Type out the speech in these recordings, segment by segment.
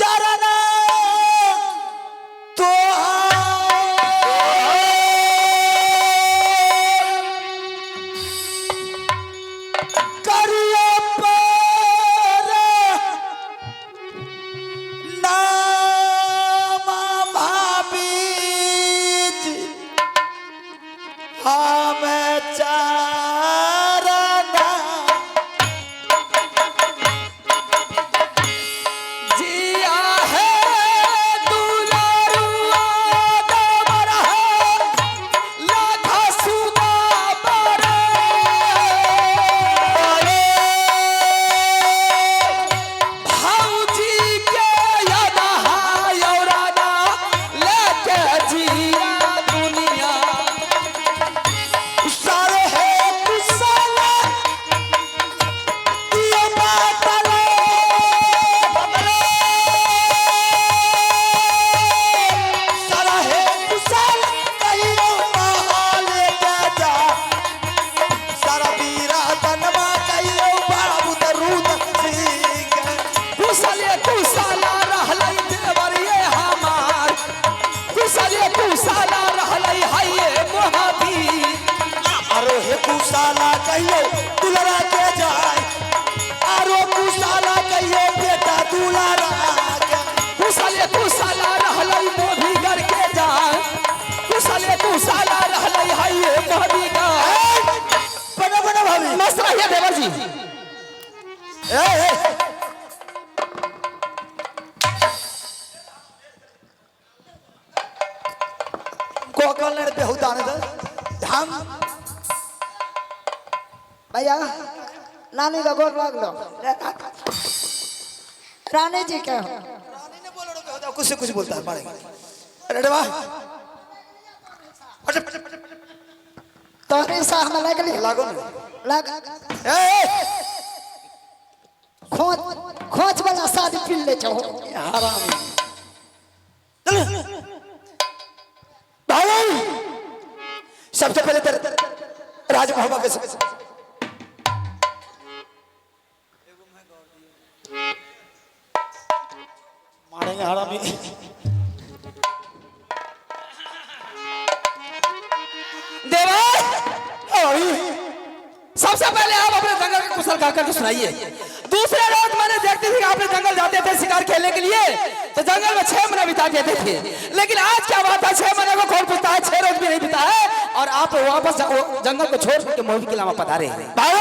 शरण तो करियो पर नाम भाभी हम चारना जिया है दुलारुआ दमरा लाखा सुदा बरे भौजी के यादा यौराना लेके जिया दुनिया सारे है कुशल ये बातले सारा है कुशल कहियो महाल के जा सारा वीरा तनवा कहियो बाबू दरूद सिंह कुशले कुशला रहलै देवरिये हमार कुशले कुशला रहलै हइये मोहबी आरो हे कुशाला कहियो दुलरा के जाय आरो कुशाला कहियो बेटा दुलारा के कुशले कुशला रहलै मोभी घर के जाय कुशले कुशला रहलै हइये मोभी घर बना बना भाभी मस्त रहिए देवर जी। ए कोकल ने बेहुदा ने हम भैया नानी का गोर लाग लो। रानी जी क्या हो? रानी ने बोलो बेहुदा कुछ से कुछ बोलता है मारेंगे अरे वाह तोहरे साह में लग ली लागो ना लग ए खोच खोच वाला शादी पी ले चाहो हरामी चल भाई सबसे पहले तेरे राज मोहब्बत के मारेंगे हरामी देवर सबसे पहले आप अपने जंगल का कुशल गा करके सुनाइए। दूसरे रोज मैंने देखते थे कि आपने जंगल जाते थे शिकार खेलने के लिए तो जंगल में 6 महीने बिता देते थे, लेकिन आज क्या बात है 6 महीने को कौन पूछता है, 6 रोज भी नहीं बिता है और आप वापस जंगल को छोड़ के मोहब्बत के लामा पता रहे हैं। भाई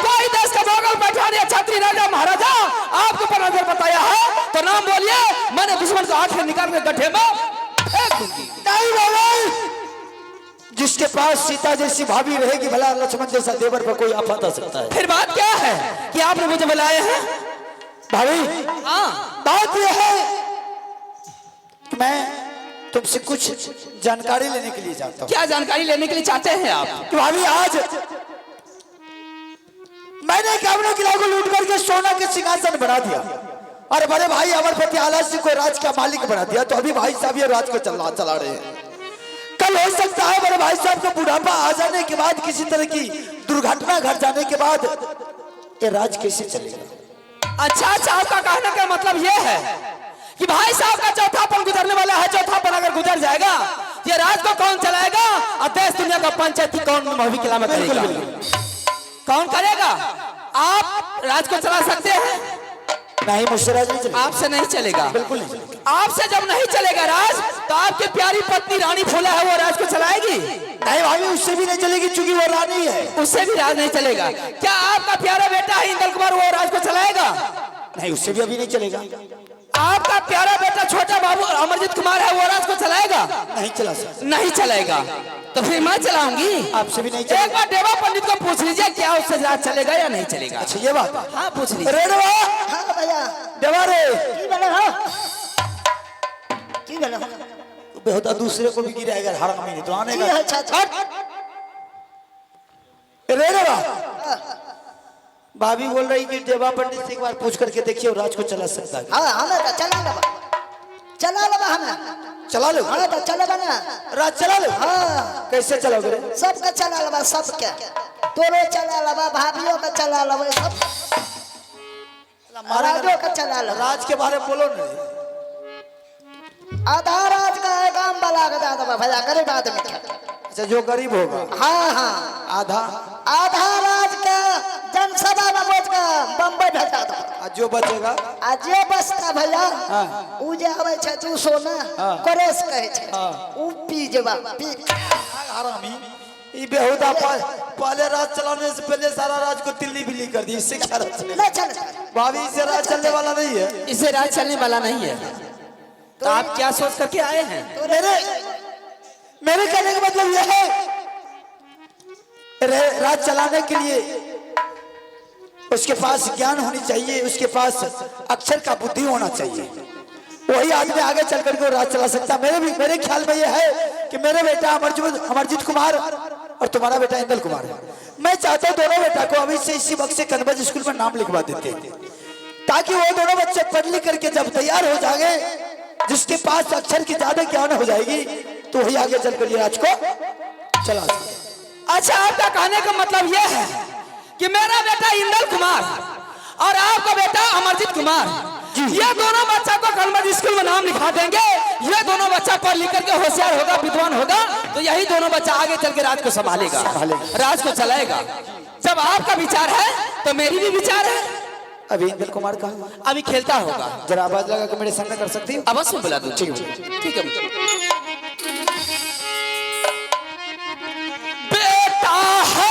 कोई देश का मोगल बैठान या छत्री राजा महाराजा आपको पर नजर बताया है तो नाम बोलिए, मैंने दुश्मन को आंख से निकाल के गड्ढे में फेंक दूंगी। नहीं बाबा जिसके पास सीता जैसी भाभी रहेगी भला लक्ष्मण जैसा देवर पर कोई आफत आ सकता है। फिर बात क्या है कि आपने मुझे बुलाया है? भाभी हाँ बात यह है कि मैं तुमसे कुछ जानकारी लेने के लिए जाता हूँ। क्या जानकारी लेने के लिए चाहते हैं आप? कि भाभी आज मैंने कामना किला को लूट करके सोना के सिंहासन बना दिया और बड़े भाई अमरपति आला सिंह को राज का मालिक बना दिया, तो अभी भाई साहब ये राज को चला रहे हैं। कल हो सकता है बड़े भाई साहब का बुढ़ापा आ जाने के बाद किसी तरह की दुर्घटना घट जाने के बाद ये राज कैसे चलेगा। अच्छा आपका कहने का मतलब यह है कि भाई साहब का चौथापन गुजरने वाला है, चौथापन अगर गुजर जाएगा ये राज को कौन चलाएगा और देश दुनिया का पंचायती कौन मोहब्बी किला में करेगा? कौन करेगा? आप राज को चला सकते हैं? नहीं मुझसे राज नहीं चलेगा। आपसे नहीं चलेगा, बिल्कुल नहीं। आपसे जब नहीं चलेगा राज तो आपकी प्यारी पत्नी रानी फूला है वो राज को चलाएगी? नहीं भाभी उससे भी नहीं चलेगी चूंकि वो रानी है। उससे भी राज नहीं चलेगा। क्या आपका प्यारा बेटा है इंदल कुमार वो राज को चलाएगा? नहीं उससे भी अभी नहीं चलेगा। आपका प्यारा बेटा छोटा बाबू अमरजीत कुमार है वो राज को चलाएगा? नहीं चला सकता। नहीं चलेगा तो फिर मैं चलाऊंगी। आपसे भी नहीं चलेगा। एक बार देवा पंडित को पूछ लीजिए क्या उससे राज चलेगा या नहीं चलेगा। अच्छा ये बात। हाँ पूछ लीजिए। अरे देवा हाँ भैया देवा रे की बोले हो की बोले हो बेहुदा दूसरे को भी गिराएगा हरामी नहीं तो आने की का। अच्छा अच्छा रे देवा भाभी बोल रही कि देवा पंडित से एक बार पूछ करके देखिए राज को चला सकता है। हाँ हमें तो चला लबा हमें चला लो। हमें तो चलेगा ना राज चला लो। हाँ कैसे चलोगे रे? सबका चला लबा सबके तोरो चला लबा भाभियों का चला लबा सब राजो का चला लबा। राज के बारे में बोलो ना। आधा राज का है काम वाला का दादा भैया गरीब आदमी का। अच्छा जो गरीब होगा हाँ हाँ आधा, आधा राज का जनसभा में बोझ का बम्बई भेजा दो। और जो बचेगा आ जे बसता भैया हाँ। उ जे आवे छे 200 ना हाँ। करेस कहे छे हाँ। उ पी जेबा पी हरामी ये बेहुदा पहले राज चलाने से पहले सारा राज को तिल्ली बिल्ली कर दी। इससे क्या राज चलेगा? ले चल भाभी इससे राज चलने वाला नहीं है। इसे राज चलने वाला नहीं है। तो आप क्या सोच करके आए हैं? मेरे कहने का मतलब यह है राज चलाने के लिए उसके पास ज्ञान होनी चाहिए, उसके पास अक्षर का बुद्धि होना चाहिए, वही आदमी आगे चल करके राज चला सकता। मेरे ख्याल में यह है कि मेरे बेटा अमरजीत कुमार और तुम्हारा बेटा इंदल कुमार है। मैं चाहता हूँ दोनों बेटा को अभी से इसी वक्त से कन्वर्ज स्कूल में नाम लिखवा देते ताकि वो दोनों बच्चे पढ़ लिख करके जब तैयार हो जाएंगे, जिसके पास अक्षर की ज्यादा ज्ञान हो जाएगी तो वही आगे चल कर राज को चला सकते। अच्छा, आपका कहने का मतलब यह है कि मेरा बेटा इंदल कुमार और आपका बेटा अमरजीत कुमार, ये दोनों बच्चा को कन्वर्ज स्कूल में नाम लिखा देंगे। ये दोनों बच्चा पढ़ लिख करके होशियार होगा, विद्वान होगा, तो यही दोनों बच्चा आगे चल के राज को संभालेगा, राज को चलाएगा। जब आपका विचार है तो मेरी भी विचार है। अभी इंदल कुमार कहाँ? अभी खेलता होगा। जरा आवाज लगा के मेरे सामने कर सकती हो? अवश्य बुला दूं। ठीक है बेटा है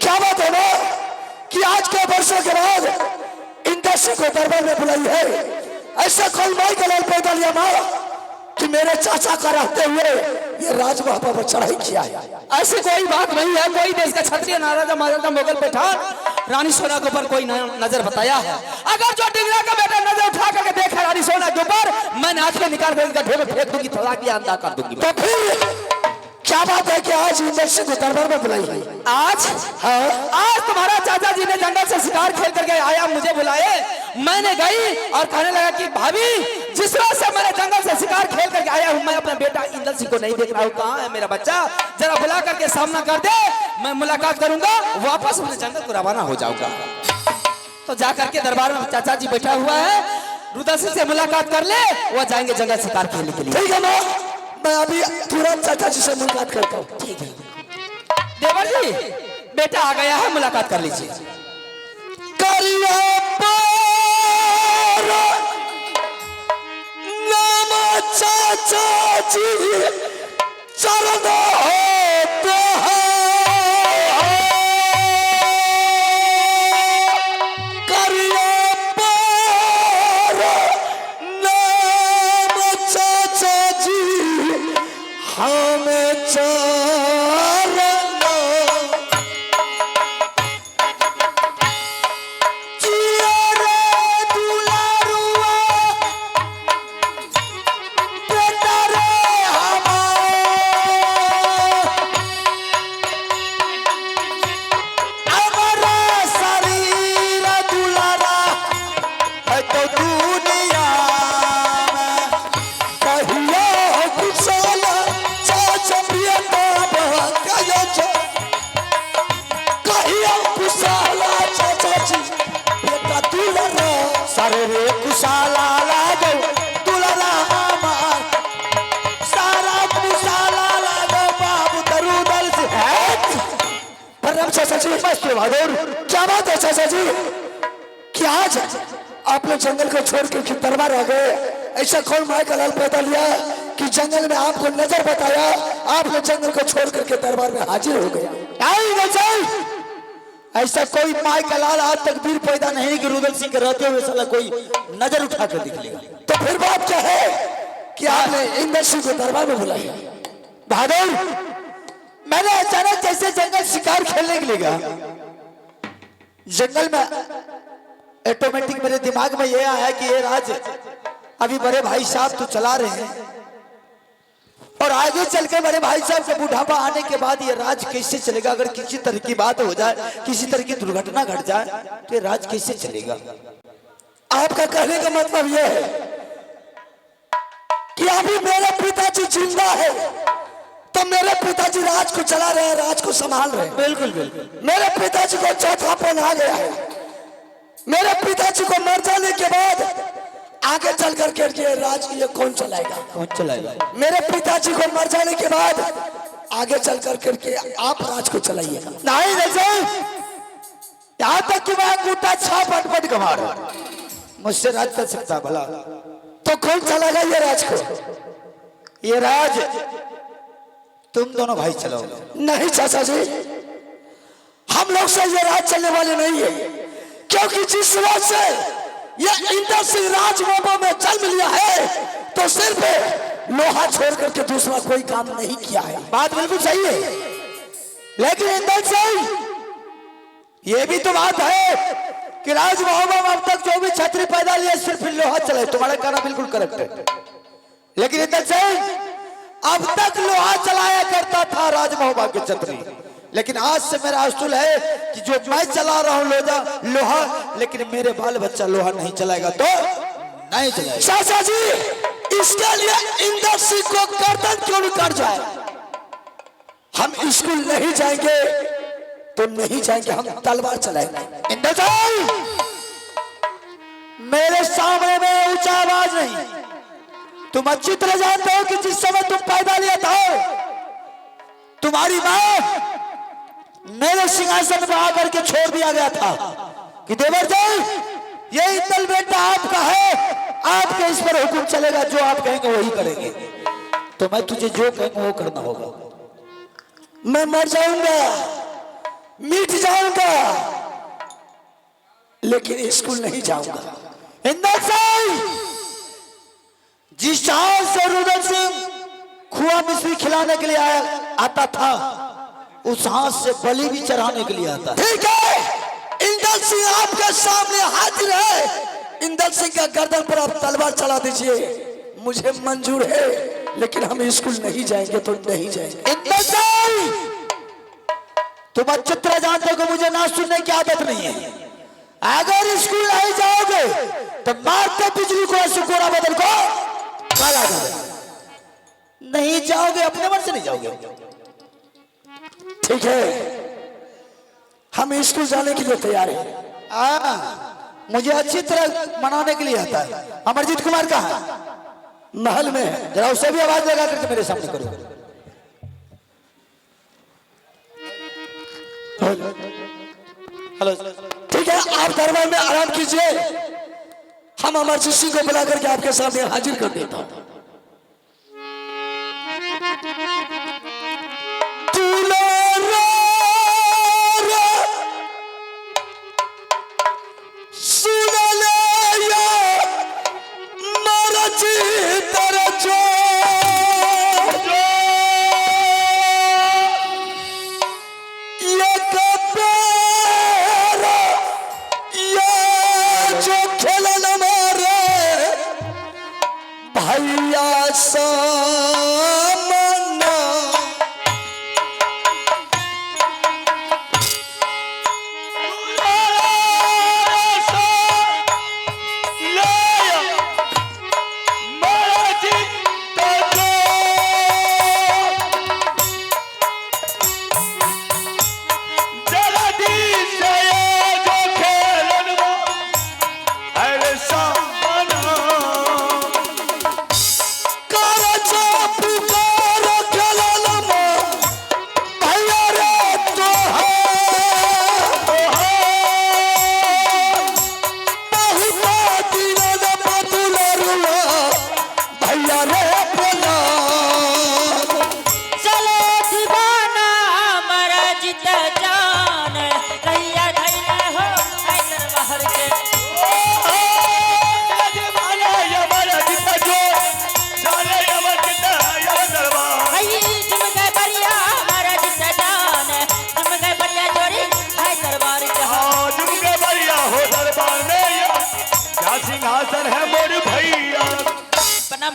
क्या बात है ना कि आज के वर्षों के बाद इंडस्ट्री को दरबार में बुलाई है। ऐसा कोई माई का लाल पैदा लिया माँ कि मेरे चाचा का रहते हुए ये राजमहल पर चढ़ाई किया है। ऐसी कोई बात नहीं है। कोई देश का क्षत्रिय महाराजा महाराजा मुगल पठान रानी सोना के ऊपर कोई नजर बताया है। अगर जो डिंगरा का बेटा नजर उठा करके देखा रानी सोना के ऊपर, मैं नाच के निकाल कर ढेर फेंक दूंगी, तलाक या अंधा कर दूंगी। तो फिर क्या बात है कि आज इंडस्ट्री को दरबार में बुलाई है? आज आज तुम्हारा चाचा जी ने जंगल से शिकार खेल करके आया, मुझे बुलाए, मैंने गई और कहने लगा कि भाभी जिस रोज से मैंने जंगल से शिकार खेल करके आया हूँ, मैं अपना बेटा इंदल सिंह को नहीं देख रहा हूँ। कहाँ है मेरा बच्चा? जरा बुला करके सामना कर दे, मैं मुलाकात करूंगा, वापस अपने जंगल को रवाना हो जाऊंगा। तो जाकर के दरबार में चाचा जी बैठा हुआ है, रुद्र सिंह से मुलाकात कर ले, वो जाएंगे जंगल शिकार खेलने के लिए। ठीक है ना, मैं अभी तुरंत चाचा जी से मुलाकात करता हूँ। ठीक है देवर जी, बेटा आ गया है, मुलाकात कर लीजिए। चाचा जी चरणों चलो जिया रे दुलारुआ बेटा रे हमारा शरीर दुलारा है तो दुनिया में कहियो कुशल चाचा प्रियता कहियो कहियो कुशल चाचा जी बेटा दुलारा सारे रे कुशाला लागो दुलारा हमार सारा कुशाला लागो बाबू दरुदल से परम चाचा जी मस्त बहादुर क्या बात है चाचा जी कि आज आप लोग जंगल को छोड़ के दरबार आ गए ऐसा कौन माय का लाल पैदा लिया कि जंगल में आपको नजर बताया आप लोग जंगल को छोड़ करके दरबार में हाजिर हो गए ऐसा कोई माय का लाल आज तक वीर पैदा नहीं कि रुदल सिंह के रहते हुए साला कोई नजर उठा कर दिख लेगा तो फिर बात क्या है कि आपने इंद्र सिंह को दरबार में बुलाया बहादुर मैंने अचानक जैसे जंगल शिकार खेलने के लिए गया जंगल में ऑटोमेटिक मेरे दिमाग में ये आया कि ये राज अभी बड़े भाई साहब तो चला रहे हैं और आगे चल के बड़े भाई साहब के बुढ़ापा आने के बाद ये राज कैसे चलेगा अगर किसी तरह की बात हो जाए किसी तरह की दुर्घटना घट जाए तो ये राज कैसे चलेगा आपका कहने का मतलब यह है कि अभी मेरे पिताजी जिंदा है तो मेरे पिताजी राज को चला रहे हैं राज को संभाल रहे हैं बिल्कुल बिल्कुल मेरे पिताजी को चौथापन आ गया है मेरे पिताजी को मर जाने के बाद आगे चल करके ये राज ये कौन चलाएगा मेरे पिताजी को मर जाने के बाद आगे चल करके आप राज को चलाइएगा नहीं यहाँ तक कि मैं अंगूठा छाप अटपट कमा रहा मुझसे राज चल सकता भला तो कौन चलाएगा ये राज को ये राज तुम दोनों भाई चलाओगे नहीं चाचा जी हम लोग से ये राज चलने वाले नहीं है क्योंकि जिस वक्त से ये इंद्र सिंह राजमहल में जन्म लिया है तो सिर्फ लोहा छोड़ करके दूसरा कोई काम नहीं किया है बात बिल्कुल सही है लेकिन इंद्र सिंह ये भी तो बात है कि राजमहल में अब तक जो भी छतरी पैदा लिया सिर्फ लोहा चले तुम्हारा कहना बिल्कुल करेक्ट है लेकिन इंद्र सिंह अब तक लोहा चलाया करता था राजमहल की छतरी लेकिन आज से मेरा असूल है कि जो मैं चला रहा हूं लोहा लेकिन मेरे बाल बच्चा लोहा नहीं चलाएगा तो नहीं चलाएगा चाचा जी इसके लिए इंद्र सिंह को गर्दन क्यों नहीं कट जाए हम स्कूल नहीं जाएंगे तो नहीं जाएंगे हम तलवार चलाएंगे इंद्र सिंह मेरे सामने में ऊंचा आवाज नहीं तुम अच्छी तरह जानते हो कि जिस समय तुम पैदा लिया था तुम्हारी मां मेरे सिंहासन में आकर के छोड़ दिया गया था कि देवर जी ये इतल बेटा आपका है आपके इस पर हुक्म चलेगा जो आप कहेंगे वही करेंगे तो मैं तुझे जो कहेंगे वो करना होगा मैं मर जाऊंगा मिट जाऊंगा लेकिन स्कूल नहीं जाऊंगा इंदर सिंह जिस हाथ से रुदल सिंह खुआ मिश्री खिलाने के लिए आता था उस हाथ से बलि भी चढ़ाने के लिए आता ठीक है इंदर सिंह आपके सामने हाजिर है इंदर सिंह का गर्दन पर आप तलवार चला दीजिए मुझे मंजूर है लेकिन हम स्कूल नहीं जाएंगे तो नहीं जाएंगे इंदर सिंह तुम अच्छी तरह जानते हो मुझे ना सुनने की आदत नहीं है अगर स्कूल नहीं जाओगे तो मारते बिजली को सुकोरा बदल को काला नहीं जाओगे अपने मन से नहीं जाओगे ठीक है हम स्कूल जाने के लिए तैयार हैं मुझे अच्छी तरह मनाने के लिए आता है अमरजीत कुमार कहाँ महल में है जरा उसे भी आवाज लगा करके मेरे सामने करो हेलो ठीक है आप दरबार में आराम कीजिए हम अमरजीत सिंह को बुला करके आपके सामने हाजिर कर देता हूं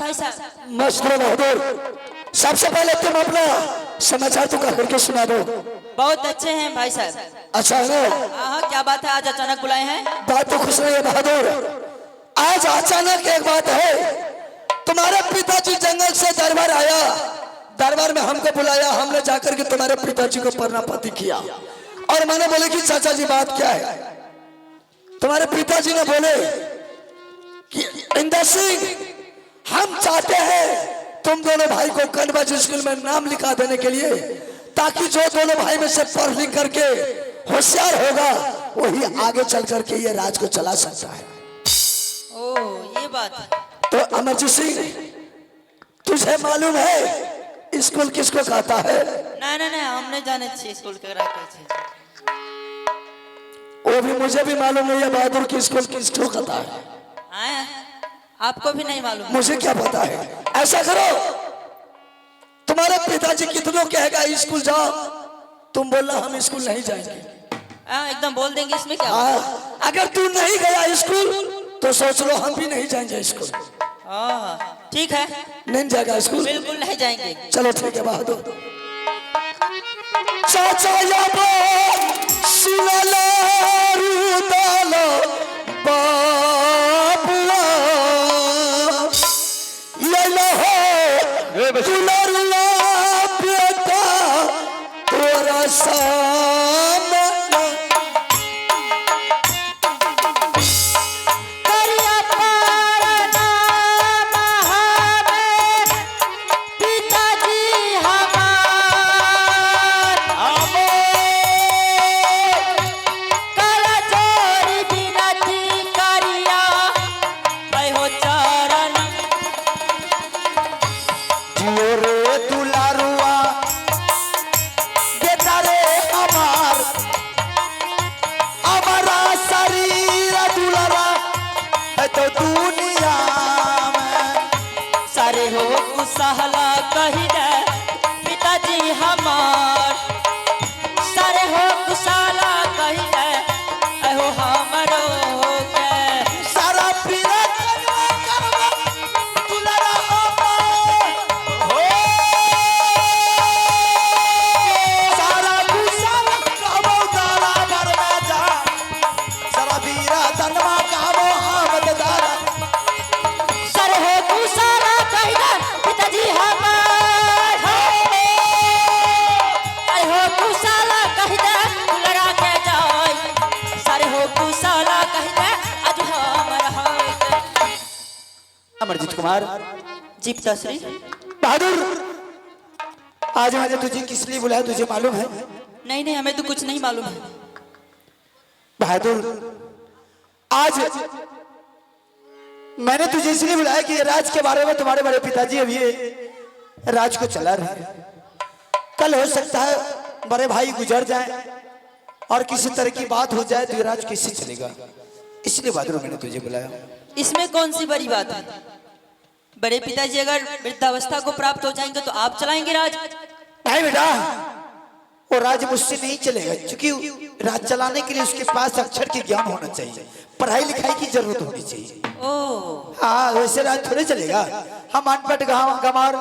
भाई साहब। मस्त हो बहादुर। सबसे पहले तुम अपना समाचार तो करके सुना दो। बहुत अच्छे हैं भाई साहब। अच्छा है ना? हाँ, क्या बात है, आज अचानक बुलाए हैं? बात तो खुश नहीं है बहादुर। आज अचानक एक बात है, तुम्हारे पिताजी जंगल से दरबार आया, दरबार में हमको बुलाया, हमने जाकर के तुम्हारे पिताजी को प्रणापाती किया और मैंने बोले कि चाचा जी बात क्या है। तुम्हारे पिताजी ने बोले कि इंदर सिंह, हम चाहते हैं तुम दोनों भाई को कनबज स्कूल में नाम लिखा देने के लिए, ताकि जो दोनों भाई में से पढ़ लिख करके होशियार होगा वही आगे चल करके ये राज को चला सकता है। ओह, ये बात है। तो अमरजीत सिंह, तुझे मालूम है स्कूल किसको कहता है? नहीं, हमने जाने छे स्कूल के रखे छे। वो भी मुझे भी मालूम नहीं है बहादुर की स्कूल किसको कहता है। आए, आपको भी नहीं मालूम? मुझे क्या पता है। ऐसा करो, तुम्हारे पिताजी कितनों कहेगा स्कूल जाओ, तुम बोलना हम स्कूल नहीं जाएंगे। एकदम बोल देंगे, इसमें क्या? अगर तू नहीं गया स्कूल तो सोच लो हम भी नहीं जाएंगे स्कूल। ठीक है, नहीं जाएगा स्कूल? बिल्कुल नहीं जाएंगे। चलो ठीक है बहादुर। चाचा याबो सुनला रुदाला बाबुआ लैला हो दुलरुआ बेटा तोरा सामने करिया पारना महादेव पिताजी हमार काला चोरी बिनती करिया मैं हो चरण जियो रे दुलारुआ बेटा रे हमार, हमारा शरीर दुलारा है तो दुनिया में। सारे हो कुशला कही दे पिताजी हमार, सारे हो कुशला कही दे अहो हमरो के। सारा पीरा करवा करवा दुलारा हमार हो, सारा कुशल कबो दारा बरना जा, सारा पीरा तनवा कबो हमद दारा। सारे हो कुशला कही दे पिताजी हमार, सारे हो कुशला कही दे दुलरा के जाय, सारे हो कुशला कही दे आज हमर होय। अमरजीत कुमार जी पिताश्री। बहादुर, आज मैंने तुझे किस लिए बुलाया तुझे मालूम है? नहीं, हमें तो कुछ नहीं मालूम है। बहादुर, आज मैंने तुझे इसलिए बुलाया कि ये राज के बारे में तुम्हारे बड़े पिताजी अभी ये राज को चला रहे हैं। कल हो सकता है बड़े भाई गुजर जाए और किसी तरह की बात हो जाए तो ये राज कैसे चलेगा, इसलिए बहादुर मैंने तुझे बुलाया। इसमें कौन सी बड़ी बात है? बड़े पिताजी अगर वृद्धावस्था को प्राप्त हो जाएंगे तो आप चलाएंगे राज? नहीं बेटा, वो राज मुझसे नहीं चलेगा, क्योंकि राज चलाने के लिए उसके पास अक्षर की ज्ञान होना चाहिए, पढ़ाई लिखाई की जरूरत होनी चाहिए। ओह, हाँ, वैसे राज थोड़े चलेगा। हम अनपढ़ गमार,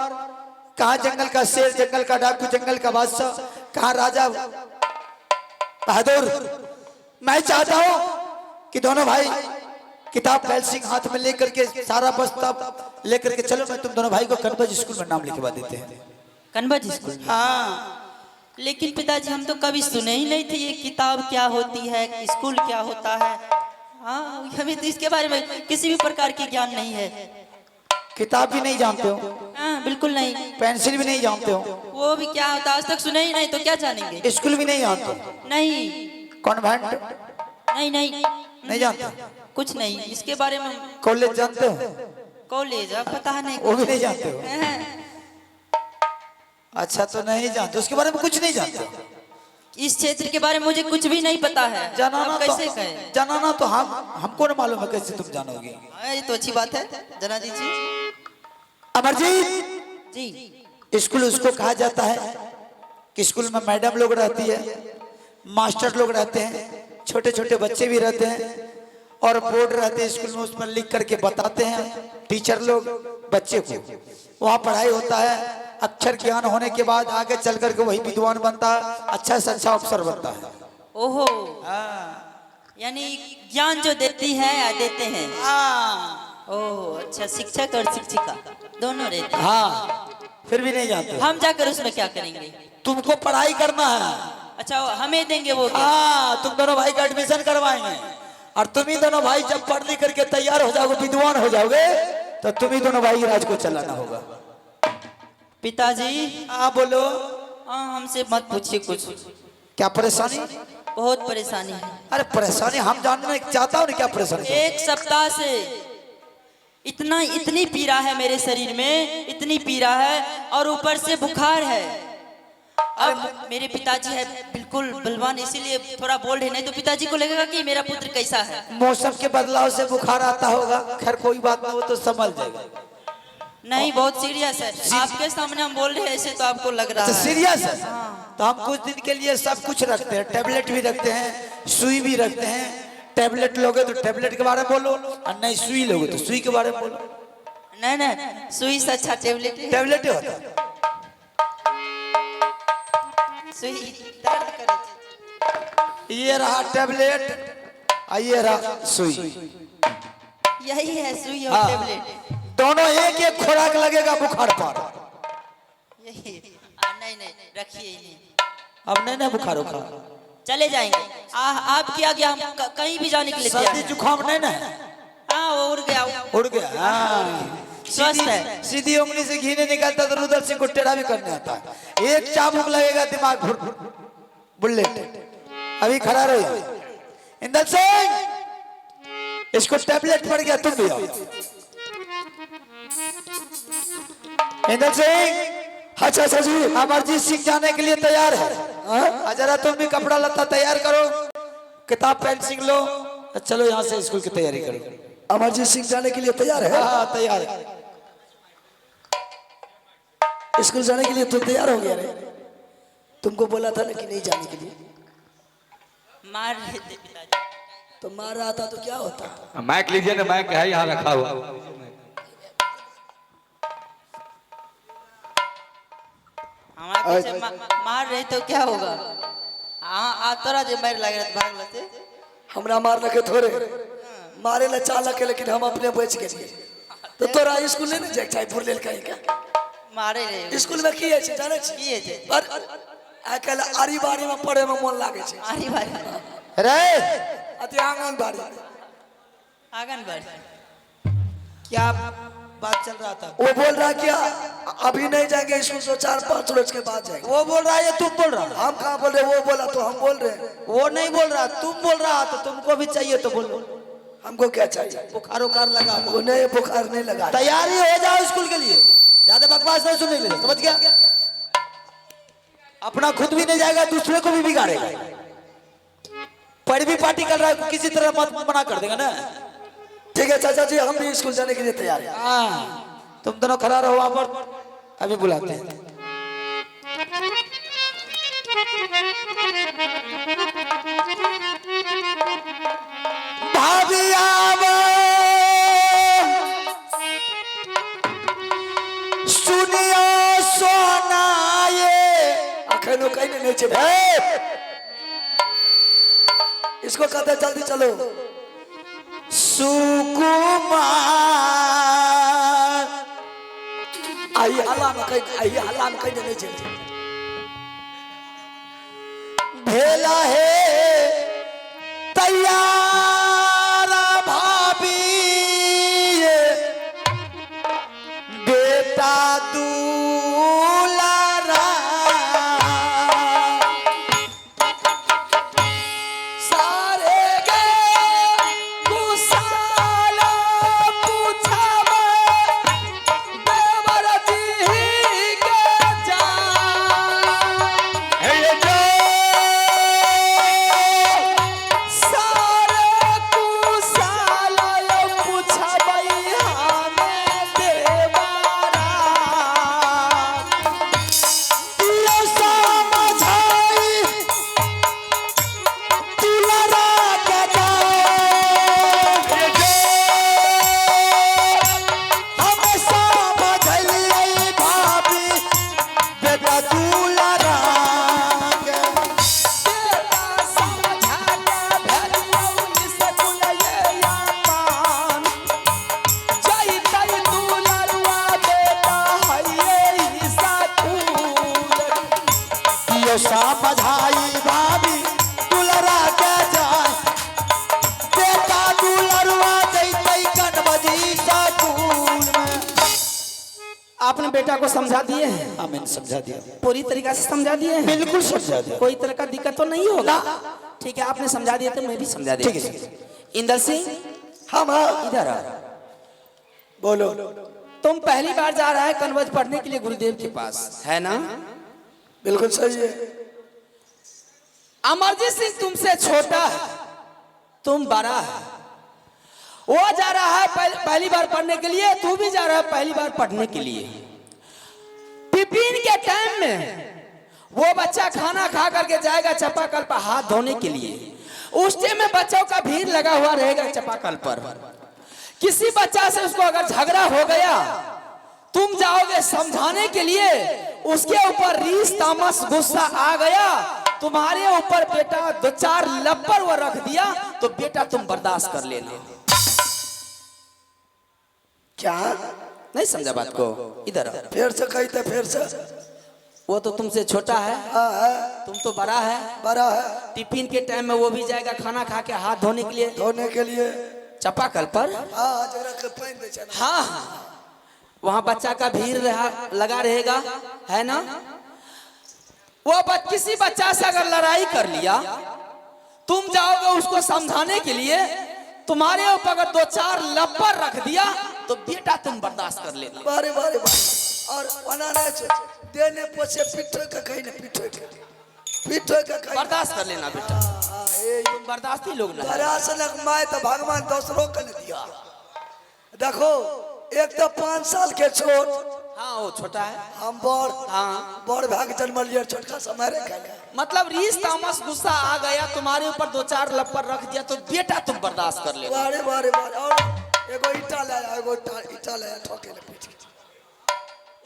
कहाँ जंगल का शेर, जंगल का डाकू, जंगल का बादशाह, कहाँ राजा। बहादुर, मैं चाहता हूँ कि दोनों भाई किताब पेंसिल हाथ में लेकर के सारा बस्ता लेकर के चलो, मैं तुम दोनों भाई को कनबज स्कूल में नाम लिखवा देते हैं। कनबज स्कूल? हाँ, लेकिन पिताजी हम तो कभी सुने ही नहीं थे ये किताब क्या होती है, स्कूल क्या होता है। हाँ, हमें तो इसके बारे में किसी भी प्रकार की ज्ञान नहीं है। किताब भी नहीं जानते हो? हाँ, बिल्कुल नहीं। पेंसिल भी नहीं जानते हो? वो भी क्या होता है आज तक सुने ही नहीं, तो क्या जानेंगे? स्कूल भी नहीं जानते हो? नहीं। कॉन्वेंट नहीं, नहीं जानते? कुछ नहीं इसके बारे में। कॉलेज जानते हो? कॉलेज पता नहीं, वो भी नहीं जानते हो? अच्छा, तो नहीं जानते, उसके बारे में कुछ नहीं जानते? इस क्षेत्र के बारे में मुझे कुछ भी नहीं पता है। जनाना आप कैसे कहें? जनाना तो हमको न मालूम है, कैसे तुम जानोगे? ये तो अच्छी बात है, जना दीजिए। अमरजीत जी, स्कूल उसको कहा जाता है कि स्कूल में मैडम लोग रहती है, मास्टर लोग रहते हैं, छोटे छोटे बच्चे भी रहते हैं और बोर्ड रहते स्कूल में, उस पर लिख करके बताते हैं टीचर लोग बच्चे को। वहाँ पढ़ाई होता है, अक्षर ज्ञान होने के बाद आगे चल करके वही विद्वान बनता है, अच्छा से अच्छा अफसर बनता है। ओहो, यानी ज्ञान जो देती है या देते हैं। ओह अच्छा, शिक्षक और शिक्षिका दोनों रहते हैं। हाँ, फिर भी नहीं जानते। हम जाकर उसमें क्या करेंगे? तुमको पढ़ाई करना है। अच्छा, हमें देंगे वो क्या? हाँ, तुम दोनों भाई का एडमिशन करवाएंगे और तुम ही दोनों भाई जब पढ़ लिख करके तैयार हो जाओगे, विद्वान हो जाओगे, तो तुम ही दोनों भाई राज को चलाना होगा। पिताजी। हाँ बोलो। हाँ, हमसे मत पूछिए कुछ। क्या परेशानी? बहुत परेशानी है। अरे परेशानी हम जानना चाहता हूँ, क्या परेशानी? एक सप्ताह से इतनी पीड़ा है मेरे शरीर में, इतनी पीड़ा है और ऊपर से बुखार है। अब मेरे पिताजी है बिल्कुल बलवान, इसीलिए थोड़ा बोल रहे, नहीं तो पिताजी को लगेगा कि मेरा पुत्र कैसा है। मौसम के बदलाव से बुखार आता होगा। खैर कोई बात नहीं, वो तो संभल जाएगा। नहीं, बहुत सीरियस है। आपके सामने हम बोल रहे हैं ऐसे तो आपको लग रहा है सीरियस है। तो हम कुछ दिन के लिए सब कुछ रखते हैं, टेबलेट भी रखते हैं, सुई भी रखते हैं। टेबलेट लोगे तो टेबलेट के बारे में बोलो, और नहीं सुई लोगे तो सुई के बारे में बोलो। नहीं नहीं, सुई से अच्छा टेबलेट है। टेबलेट ही होता है। सुई दर्द करे। ये रहा टेबलेट और ये रहा सुई। यही है सुई और हाँ। टेबलेट, दोनों एक एक खुराक लगेगा बुखार पर। यही। नहीं नहीं, रखिए ही नहीं। अब नहीं ना बुखार उखा, चले जाएंगे। आप क्या गया, हम कहीं भी जाने के लिए तैयार सर्दी हैं। जुकाम नहीं ना? हाँ, वो उड़ गया। उड़ गया। हाँ। स्वस्थ है। सीधी उंगली से घी नहीं निकलता तो रुदल सिंह को टेढ़ा भी करने आता है। एक चाबुक लगेगा दिमाग भुर बुलेट। अभी खड़ा रहो। इंदल सिंह, इसको टेबलेट पड़ गया, तुम भी आओ। इंदल सिंह। अच्छा अच्छा जी, अमरजीत सिंह जाने के लिए तैयार है। जरा तुम भी कपड़ा लत्ता तैयार करो, किताब पेंसिल लो, चलो यहाँ से स्कूल की तैयारी करो। अमरजीत सिंह जाने के लिए तैयार है? हाँ तैयार है। स्कूल जाने के लिए तुम तैयार हो गया रे? तुमको बोला था ना कि नहीं जाने के लिए। मार रहे थे पिताजी। तो मार रहा था तो क्या होता? माइक लीजिए ना, माइक है यहाँ रखा हुआ। हमारे पीछे मार रहे तो क्या होगा? हाँ, तोरा जो मार लग रहा था भाग लेते। हमरा मार लगे थोड़े, मारे ला चाल के, लेकिन हम अपने बच गए। तो तोरा स्कूल नहीं जाए चाहिए फुरलेल कहीं का? मारे रहे स्कूल में की है जाने छी? किए थे। पर आकल आरी बारी में पढ़े में मन लागे छे। आरी बारी रे अति आंगन बारी। आंगनबाड़ी। क्या बात चल रहा था? वो बोल रहा क्या अभी नहीं जाएंगे स्कूल, तो 4-5 रोज के बाद जाएंगे। वो बोल रहा है या तुम बोल रहा है? हम कहाँ बोल रहे, वो बोला तो हम बोल रहे। वो नहीं बोल रहा, तुम बोल रहा, तो तुमको भी चाहिए तो बोलो। हमको क्या चाहिए? बुखार उखार लगा, वो नहीं, बुखार नहीं लगा। तैयारी हो जाओ स्कूल के लिए, ज्यादा बकवास नहीं सुनने के लिए, समझ गया? अपना खुद भी नहीं जाएगा, दूसरे को भी बिगाड़ेगा। पढ़ भी पार्टी कर रहा है, किसी तरह मत मना कर देगा ना। ठीक है चाचा जी, हम भी स्कूल जाने के लिए तैयार हैं। हाँ, तुम दोनों खड़ा रहो वहां पर, अभी बुलाते हैं। भाभी आवो, सुनियो सोनाए। अखनो कहीं नहीं नीचे इसको कहते हैं जल्दी चलो। सुकुमार आई हल्ला में कहीं नहीं चलते। भेला है तैयार भाभी, बेटा दुलारा। सारे गे गुसाला पूछावा देवर जी के जा। हे जो सारे कहियो समझाई भाभी दुलरा के जान बेटा दुलरवा जैतै कनबजी स्कूल में। आपने बेटा को समझा दिए हैं? हाँ मैंने समझा दिया, पूरी तरीका से समझा दिए हैं? बिल्कुल समझा दिया। कोई तरह का दिक्कत तो नहीं होगा? ठीक है, आपने समझा दिया तो मैं भी समझा दिया। ठीक है। इंदर सिंह हम इधर आ। बोलो। तुम पहली बार जा रहा है कन्वर्ज पढ़ने के लिए गुरुदेव के पास, है ना? बिल्कुल सही है। अमरजीत सिंह तुमसे छोटा है, तुम बड़ा है। वो जा रहा है पहली बार पढ़ने के लिए, तू भी जा रहा है पहली बार पढ़ने के लिए। टिफिन के टाइम में वो बच्चा खाना खा करके जाएगा चापाकल पर हाथ धोने के लिए। उस टाइम में बच्चों का भीड़ लगा हुआ रहेगा चापाकल पर। किसी बच्चा से उसको अगर झगड़ा हो गया, तुम जाओगे समझाने के लिए, उसके ऊपर रीस तामस गुस्सा आ गया, तुम्हारे ऊपर बेटा दो चार लप्पर वो रख दिया, तो बेटा तुम बर्दाश्त कर लेना। क्या नहीं समझा बात को? इधर आओ। फिर से कही तो फिर से। वो तो तुमसे छोटा है, हाँ है, तुम तो बड़ा है। बड़ा है। टिफिन के टाइम में वो भी जाएगा खाना खा के हाथ धोने के लिए धोने के लिए। चापाकल पर। हाँ जरा के पहन दे चला। हाँ, वहाँ बच्चा का भीड़ लगा रहेगा, है ना? वो किसी बच्चा से अगर लड़ाई कर लिया, तुम जाओगे उसको समझाने के लिए, तुम्हारे ऊपर अगर दो चार लप्पर रख दिया, तो बेटा तुम बर्दाश्त कर लेना। बारे बारे बारे। और बनाने से देने पोछे पिटो का कहीं ना पिटो का कहीं बर्दाश्त कर लेना बेटा। तुम बर्दाश्ती लोग ना। दरअसल मैं तो भगवान दूसरों को नहीं दिया। देखो एक तो 5 साल के छोट, हाँ वो छोटा है, हम बड़, हाँ बड़ भाग जन्म लिया, छोटका समय रखा। मतलब रीस तामस गुस्सा आ गया, तुम्हारे ऊपर दो चार लप्पर रख दिया, तो बेटा तुम बर्दाश्त कर लेना। बारे बारे बारे। और एगो ईटा लाया, एगो ईटा लाया ठोके ले पीठ।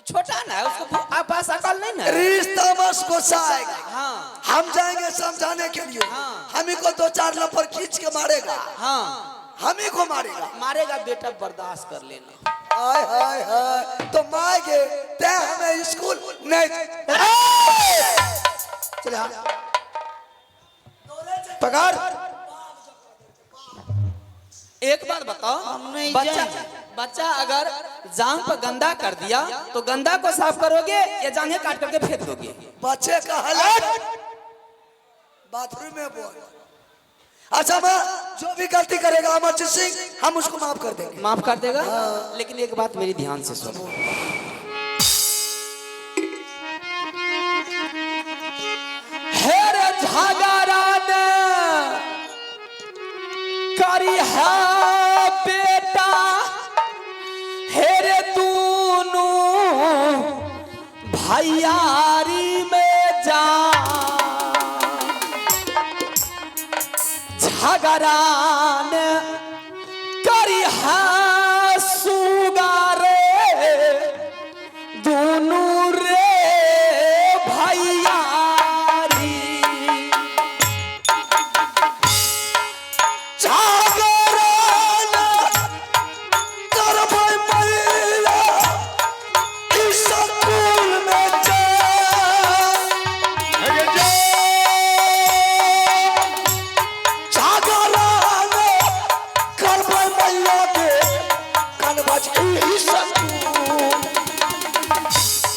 छोटा ना है, उसको आप पास अकल नहीं ना। रीस तामस गुस्सा आएगा। हाँ हम जाएंगे समझाने के लिए, हाँ। हम ही को दो चार लप्पर खींच के मारेगा, हाँ हम ही को मारेगा। मारेगा, बेटा बर्दाश्त कर लेना। हाय हाय हाय। तो माएगे ते हमें स्कूल नहीं। चले हाँ पकड़। एक बात बताओ, बच्चा अगर जांघ पर गंदा कर दिया, तो गंदा को साफ करोगे या जांघें काट करके फेंक दोगे? बच्चे का हालत बाथरूम में बोल। अच्छा मैं जो भी गलती करेगा अमरजीत सिंह, हम उसको माफ कर देंगे। माफ कर देगा? लेकिन एक बात मेरी ध्यान से सुनो। हेर झगड़ान करी है बेटा, हेरे दूनू भैयारी में जा झगड़ान करी है सुगारे दोनों रे भैयारी। जागरण करबै मैया इस स्कूल में जा। जागरण करबै मैया के कनबज इस स्कूल।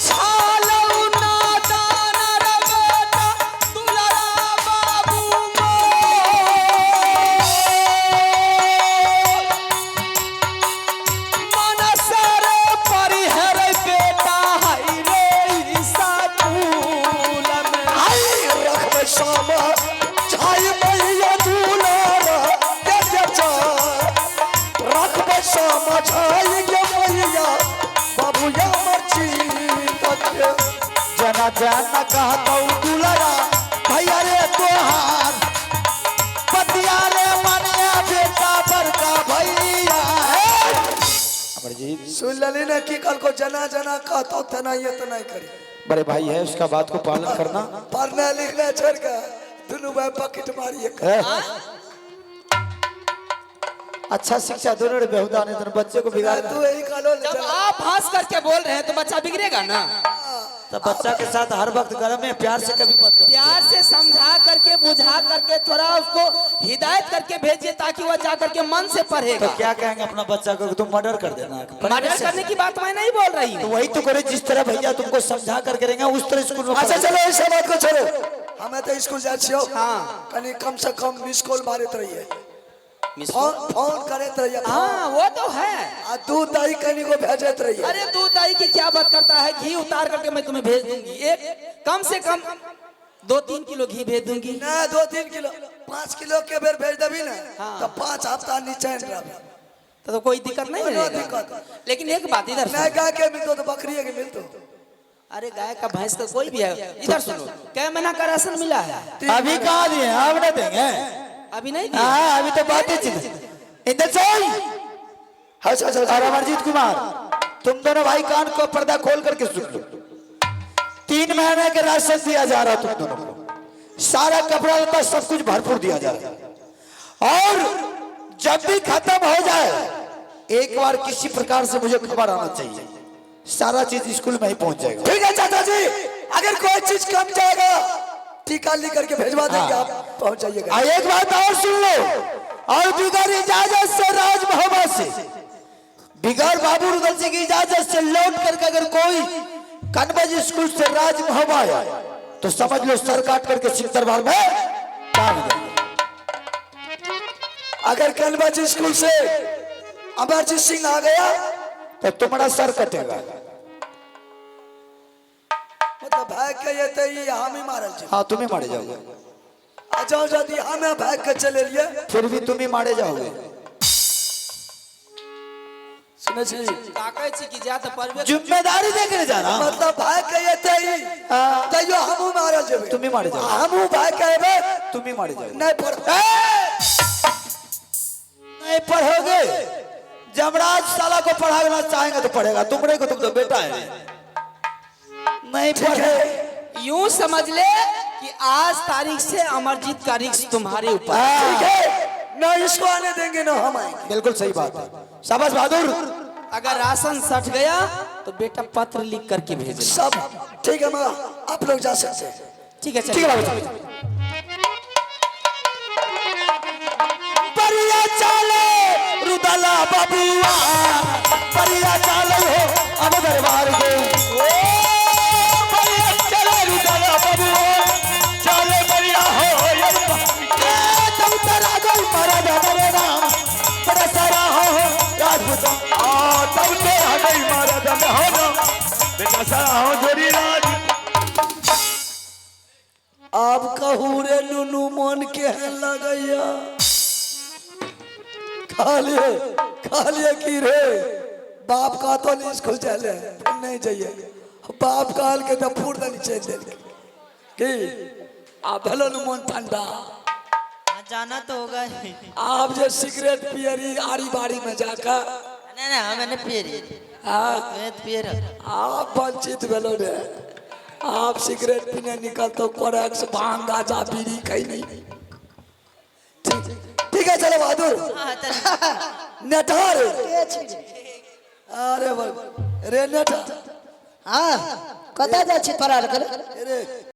छालौ नादान रे बेटा दुलारा बाबू मनसर परिहर बेटा हाय रे स्कूल में। आई रखबै सामा छाई मैया दुलारा के जचा। रखबै सामा छाई के मैया बाबू या मर्जी तके। जना जना कहतौ दुलरा भैया रे तोहार पतिया रे मनिया बेटा बड़का भैया। अमरजीत सुन लली ने की कल को जना जना कहतो तना ये तो नहीं करी। बड़े भाई है, उसका बात को पालन करना। पढ़ना लिखना छोड़ के दोनों भाई पॉकेट मारिए। अच्छा शिक्षा दोनों रे बेहुदा ने बच्चे को बिगाड़ तू यही कालो ले जब चला। आप हंस करके बोल रहे हैं तो बच्चा बिगड़ेगा ना। तो बच्चा के साथ हर वक्त घर में प्यार से कभी मत कर। करके बुझा करके थोड़ा उसको हिदायत करके भेजिए ताकि वह जा करके मन से पढ़ेगा। तो क्या कहेंगे अपना बच्चा को कि तुम मर्डर कर देना? मर्डर करने की बात मैं नहीं बोल रही तो हूँ। वही तो करे जिस तरह भैया तुमको समझा कर करेंगे उस तरह स्कूल में अच्छा पढ़ाएंगे। चलो इस बात को छोड़ो, हमें तो स्कूल जा छियो। हाँ। कनी कम से कम मिस कॉल मारत रहिए, फोन करत रहिए। हाँ वो तो है। आ दूध दही कनी को भेजत रहिए। अरे दूध दही की क्या बात करता है, घी उतार करके मैं तुम्हें भेज दूंगी। एक कम से कम 2-3 किलो घी भेज दूंगी। ना 2-3 किलो, 5 किलो के बेर भेज देबी ना तो 5 हफ्ता नीचे रहबे तो कोई दिक्कत नहीं कोई है। दिक्कत। लेकिन एक बात इधर ना सुनो। गाय के मिलतो तो बकरी के मिलतो। अरे गाय का भैंस का कोई भी है, इधर सुनो। क्या महीना का राशन मिला है? अभी कहाँ दिए? अब ना देंगे। अभी नहीं दिया। हाँ अभी तो बातें चल। इंदर साहब और अमरजीत कुमार, तुम दोनों भाई कान को पर्दा खोल करके सुन लो। 3 महीने के राशन दिया जा रहा तुम दोनों को, सारा कपड़ा लता सब कुछ भरपूर दिया जा रहा है। और जब भी खत्म हो जाए एक बार किसी प्रकार से मुझे खबर आना चाहिए, सारा चीज स्कूल में ही पहुंच जाएगा। ठीक है चाचा जी, अगर कोई चीज कम जाएगा टीका लिख करके भेजवा देंगे, आप पहुंच जाइएगा। एक बात और सुन लो, और बिगड़ इजाजत से राज मोहब्बत से, बिगड़ बाबू रुदल सिंह की इजाजत से लौट करके अगर कोई कनबज स्कूल से राज मोहब्बत आया तो समझ लो सर काट करके सिंह दरबार में टांग देंगे। अगर कनबज स्कूल से अमरजीत सिंह आ गया तो तुम्हारा सर कटेगा। मतलब भाग के ये तो ये हम ही मारल छी। हाँ तुम ही मारे जाओगे, अच्छा यदि हमें भाग के चले लिए फिर भी तुम ही मारे जाओगे। सुने छी, ताकै छी कि जा तो परबे। जिम्मेदारी देकर जाना, मतलब भाग के ये तैयो हमू मारल जेबे। तुम ही मारे जाओगे, हमू भाग के एबे तुम ही मारे जाओगे। नहीं पर नहीं पढ़ोगे, जमराज साला को पढ़ाना चाहेंगे तो पढ़ेगा, तुमने को तुम तो बेटा है नहीं पढ़े। यूं समझ ले कि आज तारीख से अमरजीत का रिक्स तुम्हारे ऊपर। ठीक है, ना इसको आने देंगे ना हम आएंगे। बिल्कुल सही बात है, शाबाश बहादुर। अगर राशन सट गया तो बेटा पत्र लिख करके भेजना। सब ठीक है माँ, आप लोग जा सकते हैं। ठीक है ठीक है बाबू। परिया चाले रुदला बबुआ, परिया चाले हो अब दरबार गए। परिया चाले रुदला बबुआ, चाले परिया हो तुम तरा गई मरद हमारे राम, बड़ा सारा हो राजपूत तब से हटई मरद में हो ना बेटा सारा हो जोड़ी राज। आप कहू रे नुनू मन के हैं लगैया, खा लिए की रे बाप का तो नहीं स्कूल चले नहीं जाइए, बाप काल के तो फूट चल दे कि आप हेलो नु मन ठंडा। हाँ, जाना तो होगा ही। आप जो सिगरेट पियरी आरी बाड़ी में जाकर नहीं नहीं मैंने पिए हाँ पिए आप वंचित भेलो रे। आप सिगरेट पीने निकल तो कोरेक्स भांग गांजा बीड़ी कहीं नहीं। ठीक है चलो बहादुर हाँ चल नटार के छी? अरे रे नटा हाँ कतऽ जाइ छी तोरा आर के? अरे